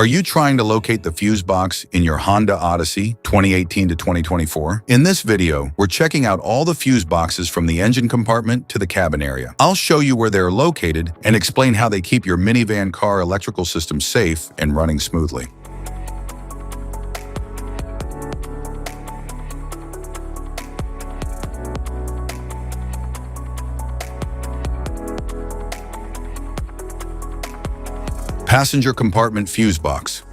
Are you trying to locate the fuse box in your Honda Odyssey 2018 to 2024? In this video, we're checking out all the fuse boxes from the engine compartment to the cabin area. I'll show you where they're located and explain how they keep your minivan car electrical system safe and running smoothly. Passenger compartment fuse box.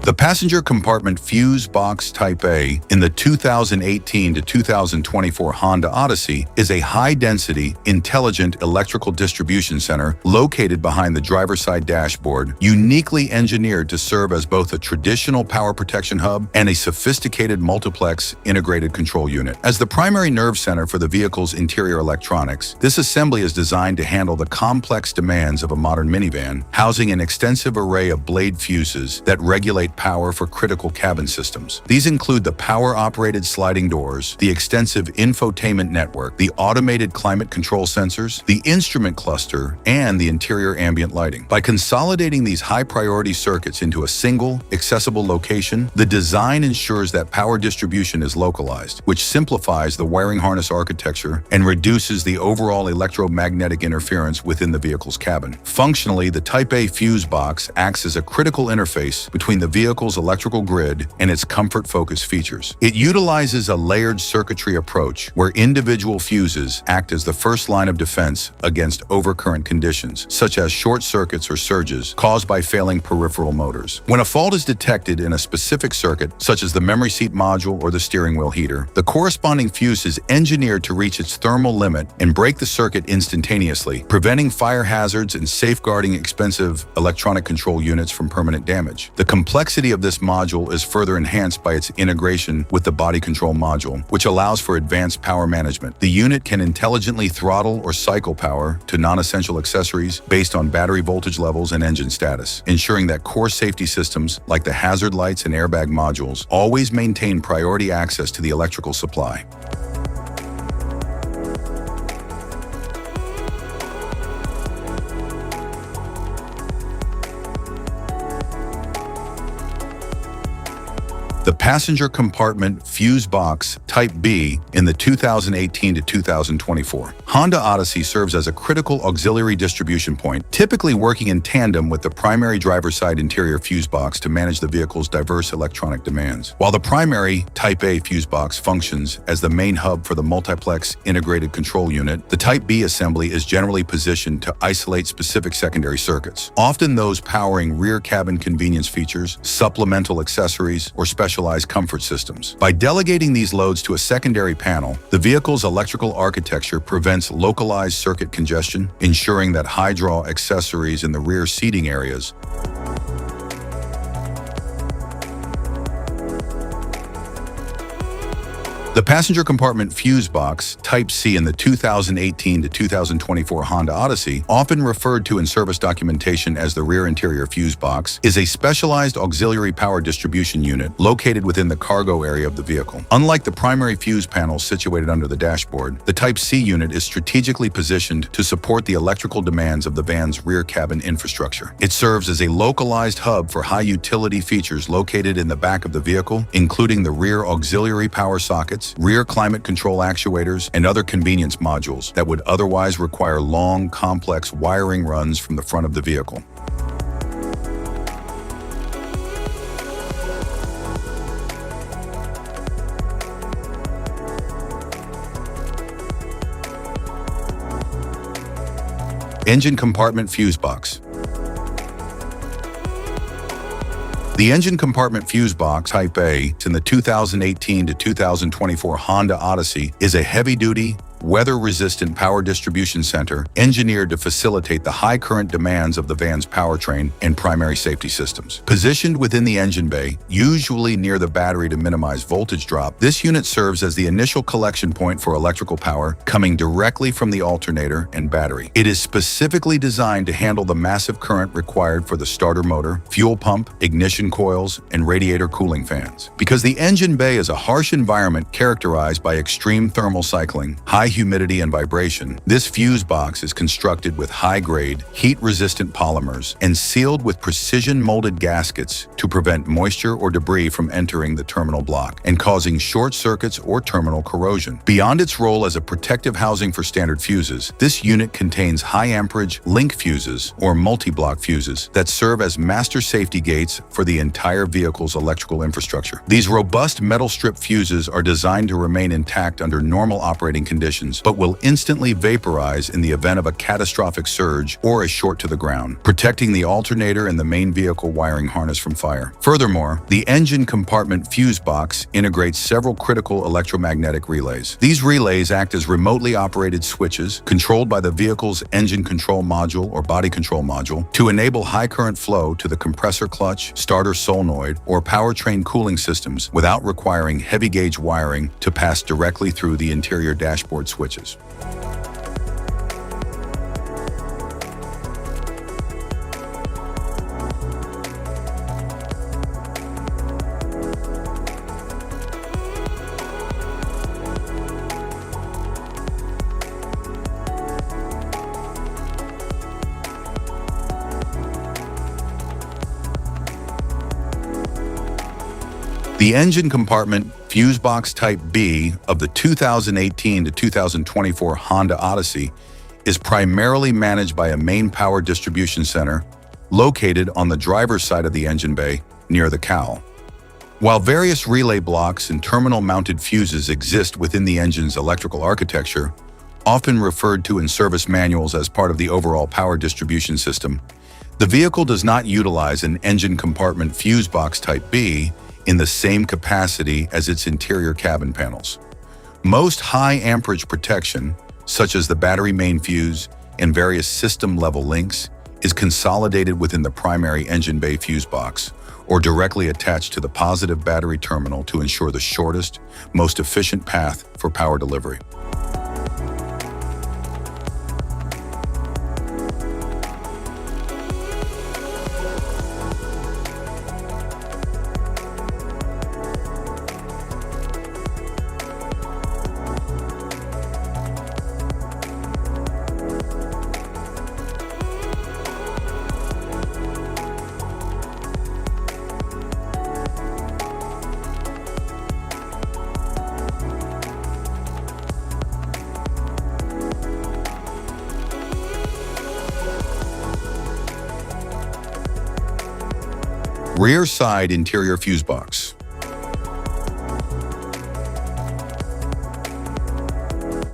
The passenger compartment fuse box Type A in the 2018 to 2024 Honda Odyssey is a high-density, intelligent electrical distribution center located behind the driver's side dashboard, uniquely engineered to serve as both a traditional power protection hub and a sophisticated multiplex integrated control unit. As the primary nerve center for the vehicle's interior electronics, this assembly is designed to handle the complex demands of a modern minivan, housing an extensive array of blade fuses that regulate power for critical cabin systems. These include the power-operated sliding doors, the extensive infotainment network, the automated climate control sensors, the instrument cluster, and the interior ambient lighting. By consolidating these high-priority circuits into a single, accessible location, the design ensures that power distribution is localized, which simplifies the wiring harness architecture and reduces the overall electromagnetic interference within the vehicle's cabin. Functionally, the Type A fuse box acts as a critical interface between the vehicle's electrical grid and its comfort-focused features. It utilizes a layered circuitry approach where individual fuses act as the first line of defense against overcurrent conditions, such as short circuits or surges caused by failing peripheral motors. When a fault is detected in a specific circuit, such as the memory seat module or the steering wheel heater, the corresponding fuse is engineered to reach its thermal limit and break the circuit instantaneously, preventing fire hazards and safeguarding expensive electronic control units from permanent damage. The complexity of this module is further enhanced by its integration with the body control module, which allows for advanced power management. The unit can intelligently throttle or cycle power to non-essential accessories based on battery voltage levels and engine status, ensuring that core safety systems like the hazard lights and airbag modules always maintain priority access to the electrical supply. The passenger compartment fuse box Type B in the 2018 to 2024 Honda Odyssey serves as a critical auxiliary distribution point, typically working in tandem with the primary driver's side interior fuse box to manage the vehicle's diverse electronic demands. While the primary Type A fuse box functions as the main hub for the multiplex integrated control unit, the Type B assembly is generally positioned to isolate specific secondary circuits, often those powering rear cabin convenience features, supplemental accessories, or specialized comfort systems. By delegating these loads to a secondary panel, the vehicle's electrical architecture prevents localized circuit congestion, ensuring that high-draw accessories in the rear seating areas The passenger compartment fuse box Type C in the 2018 to 2024 Honda Odyssey, often referred to in service documentation as the rear interior fuse box, is a specialized auxiliary power distribution unit located within the cargo area of the vehicle. Unlike the primary fuse panels situated under the dashboard, the Type C unit is strategically positioned to support the electrical demands of the van's rear cabin infrastructure. It serves as a localized hub for high-utility features located in the back of the vehicle, including the rear auxiliary power sockets, rear climate control actuators, and other convenience modules that would otherwise require long, complex wiring runs from the front of the vehicle. Engine compartment fuse box. The engine compartment fuse box Type A in the 2018 to 2024 Honda Odyssey is a heavy-duty, weather-resistant power distribution center engineered to facilitate the high current demands of the van's powertrain and primary safety systems. Positioned within the engine bay, usually near the battery to minimize voltage drop, this unit serves as the initial collection point for electrical power coming directly from the alternator and battery. It is specifically designed to handle the massive current required for the starter motor, fuel pump, ignition coils, and radiator cooling fans. Because the engine bay is a harsh environment characterized by extreme thermal cycling, high high humidity and vibration, this fuse box is constructed with high-grade, heat-resistant polymers and sealed with precision-molded gaskets to prevent moisture or debris from entering the terminal block and causing short circuits or terminal corrosion. Beyond its role as a protective housing for standard fuses, this unit contains high-amperage link fuses or multi-block fuses that serve as master safety gates for the entire vehicle's electrical infrastructure. These robust metal strip fuses are designed to remain intact under normal operating conditions, but will instantly vaporize in the event of a catastrophic surge or a short to the ground, protecting the alternator and the main vehicle wiring harness from fire. Furthermore, the engine compartment fuse box integrates several critical electromagnetic relays. These relays act as remotely operated switches controlled by the vehicle's engine control module or body control module to enable high current flow to the compressor clutch, starter solenoid, or powertrain cooling systems without requiring heavy gauge wiring to pass directly through the interior dashboard switches. The engine compartment fuse box Type B of the 2018 to 2024 Honda Odyssey is primarily managed by a main power distribution center located on the driver's side of the engine bay near the cowl. While various relay blocks and terminal-mounted fuses exist within the engine's electrical architecture, often referred to in service manuals as part of the overall power distribution system, the vehicle does not utilize an engine compartment fuse box Type B in the same capacity as its interior cabin panels. Most high amperage protection, such as the battery main fuse and various system-level links, is consolidated within the primary engine bay fuse box or directly attached to the positive battery terminal to ensure the shortest, most efficient path for power delivery. Rear side interior fuse box.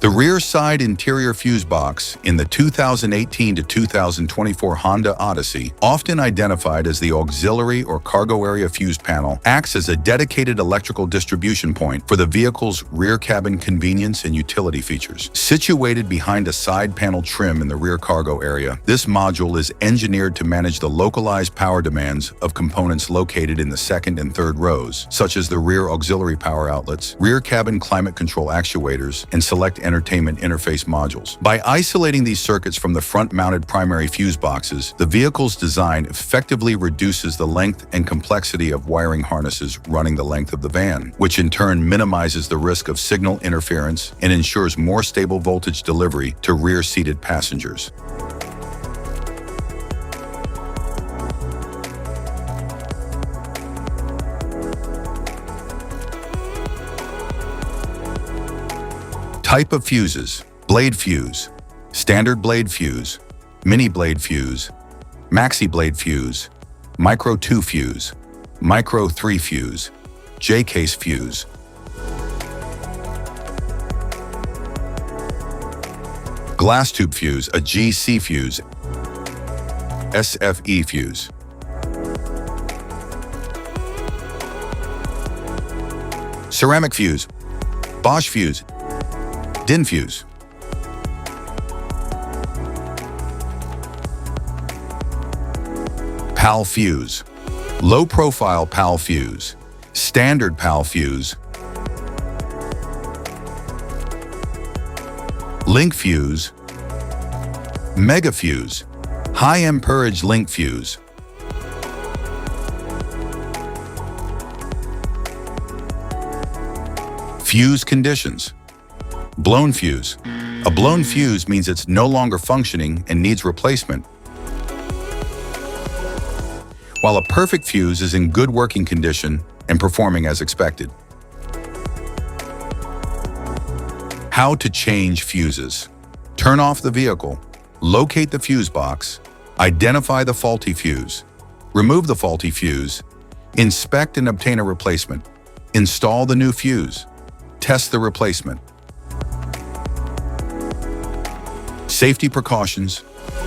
The rear side interior fuse box in the 2018 to 2024 Honda Odyssey, often identified as the auxiliary or cargo area fuse panel, acts as a dedicated electrical distribution point for the vehicle's rear cabin convenience and utility features. Situated behind a side panel trim in the rear cargo area, this module is engineered to manage the localized power demands of components located in the second and third rows, such as the rear auxiliary power outlets, rear cabin climate control actuators, and select entertainment interface modules. By isolating these circuits from the front-mounted primary fuse boxes, the vehicle's design effectively reduces the length and complexity of wiring harnesses running the length of the van, which in turn minimizes the risk of signal interference and ensures more stable voltage delivery to rear-seated passengers. Type of fuses: blade fuse, standard blade fuse, mini blade fuse, maxi blade fuse, micro 2 fuse, micro 3 fuse, J-case fuse. Glass tube fuse, a GC fuse, SFE fuse. Ceramic fuse, Bosch fuse, DIN fuse. PAL fuse, low profile PAL fuse, standard PAL fuse, link fuse, mega fuse, high amperage link fuse. Fuse conditions: Blown fuse. A blown fuse means it's no longer functioning and needs replacement, while a perfect fuse is in good working condition and performing as expected. How to change fuses. Turn off the vehicle, locate the fuse box, identify the faulty fuse, remove the faulty fuse, inspect and obtain a replacement, install the new fuse, test the replacement. Safety precautions: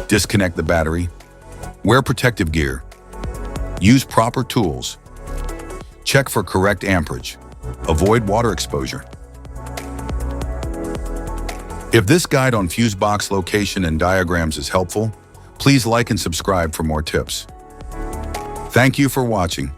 disconnect the battery, wear protective gear, use proper tools, check for correct amperage, avoid water exposure. If this guide on fuse box location and diagrams is helpful, please like and subscribe for more tips. Thank you for watching.